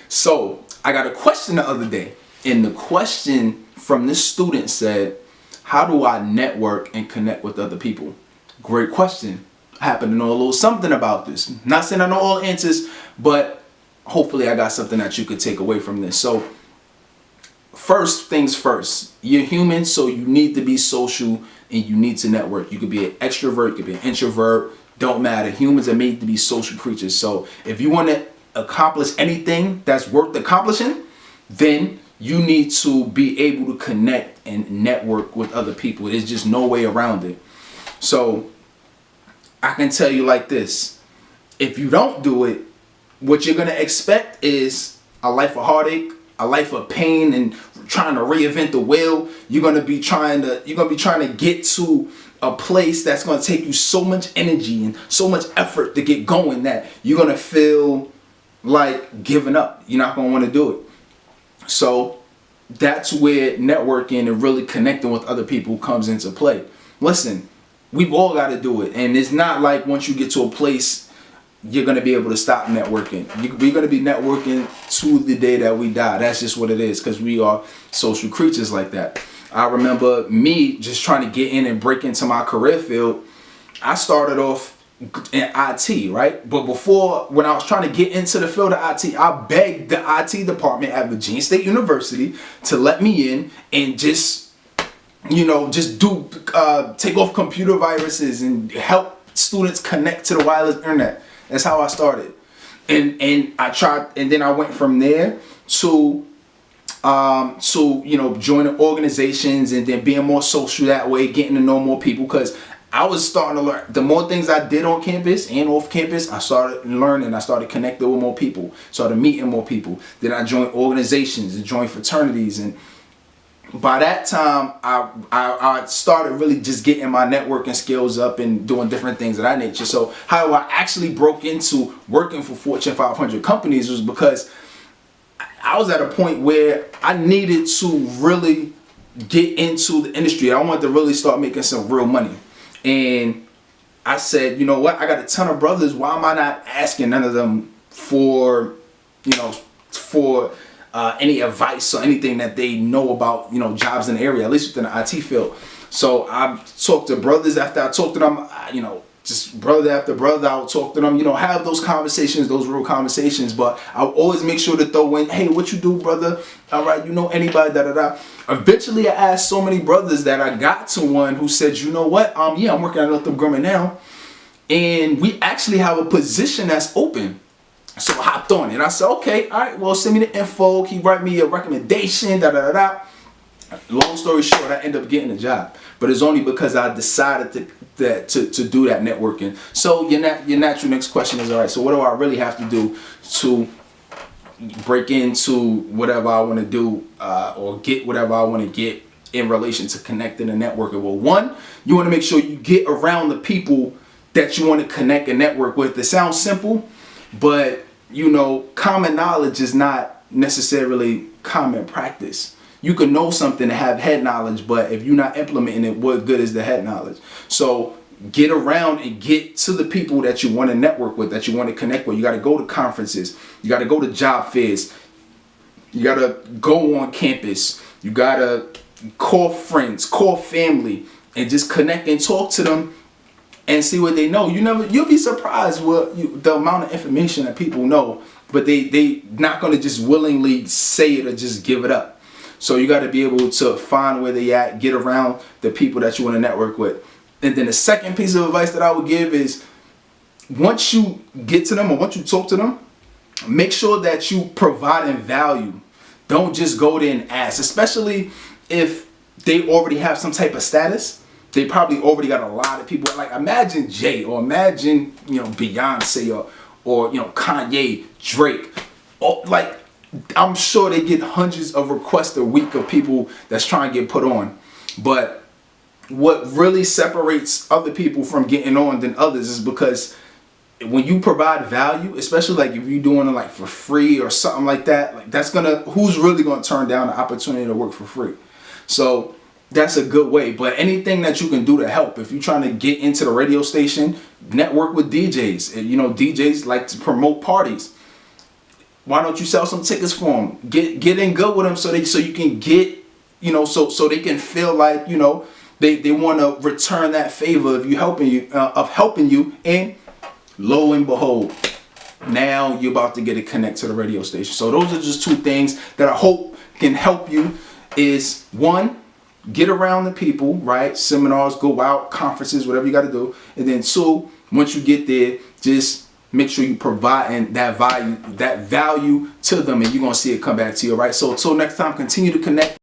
So I got a question the other day, and the question from this student said, how do I network and connect with other people? Great question. I happen to know a little something about this. Not saying I know all answers, but hopefully I got something that you could take away from this. So first things first, you're human, so you need to be social and you need to network. You could be an extrovert, you could be an introvert, don't matter. Humans are made to be social creatures. So if you want to accomplish anything that's worth accomplishing, then you need to be able to connect and network with other people. There's just no way around it. So I can tell you like this: if you don't do it, what you're gonna expect is a life of heartache, a life of pain, and trying to reinvent the wheel. You're gonna be trying to get to a place that's gonna take you so much energy and so much effort to get going that you're gonna feel like giving up. You're not gonna want to do it. So that's where networking and really connecting with other people comes into play. Listen, we've all got to do it, and it's not like once you get to a place you're going to be able to stop networking. We're going to be networking to the day that we die. That's just what it is, because we are social creatures like that. I remember me just trying to get in and break into my career field. I started off in IT, right? But before, when I was trying to get into the field of IT, I begged the IT department at Virginia State University to let me in and just take off computer viruses and help students connect to the wireless internet. That's how I started. And I tried, and then I went from there to joining organizations and then being more social that way, getting to know more people, because I was starting to learn. The more things I did on campus and off campus, I started learning. I started connecting with more people, started meeting more people. Then I joined organizations and joined fraternities, and by that time I started really just getting my networking skills up and doing different things of that nature. So how I actually broke into working for Fortune 500 companies was because I was at a point where I needed to really get into the industry. I wanted to really start making some real money. And I said, you know what? I got a ton of brothers. Why am I not asking none of them for any advice or anything that they know about, jobs in the area, at least within the IT field? So I talked to brothers after I talked to them, just brother after brother, I would talk to them, have those conversations, those real conversations. But I would always make sure to throw in, hey, what you do, brother? All right, anybody, da-da-da. Eventually, I asked so many brothers that I got to one who said, you know what? I'm working at Northrop Grumman now, and we actually have a position that's open. So I hopped on it, and I said, okay, all right, well, send me the info. He write me a recommendation, da-da-da-da. Long story short, I ended up getting a job, but it's only because I decided to do that networking. So your natural next question is, all right, so what do I really have to do to break into whatever I want to do or get whatever I want to get in relation to connecting and networking? Well, one, you want to make sure you get around the people that you want to connect and network with. It sounds simple, but common knowledge is not necessarily common practice. You can know something and have head knowledge, but if you're not implementing it, what good is the head knowledge? So get around and get to the people that you want to network with, that you want to connect with. You got to go to conferences. You got to go to job fairs. You got to go on campus. You got to call friends, call family, and just connect and talk to them and see what they know. You'll be surprised the amount of information that people know, but they not going to just willingly say it or just give it up. So you got to be able to find where they at, get around the people that you want to network with. And then the second piece of advice that I would give is, once you get to them or once you talk to them, make sure that you providing value. Don't just go there and ask, especially if they already have some type of status. They probably already got a lot of people. Like, imagine Jay, or imagine Beyonce, or Kanye, Drake. I'm sure they get hundreds of requests a week of people that's trying to get put on. But what really separates other people from getting on than others is because when you provide value, especially like if you're doing it for free or something like that, who's really gonna turn down the opportunity to work for free? So that's a good way. But anything that you can do to help, if you're trying to get into the radio station, network with DJs. DJs like to promote parties. why don't you sell some tickets for them? Get in good with them so you can get, so they can feel like, they want to return that favor of helping you, and lo and behold, now you're about to get a connect to the radio station. So those are just two things that I hope can help you. Is one, get around the people, right? Seminars, go out, conferences, whatever you got to do. And then two, once you get there, just make sure you provide that value to them, and you're going to see it come back to you. All right. So until next time, continue to connect.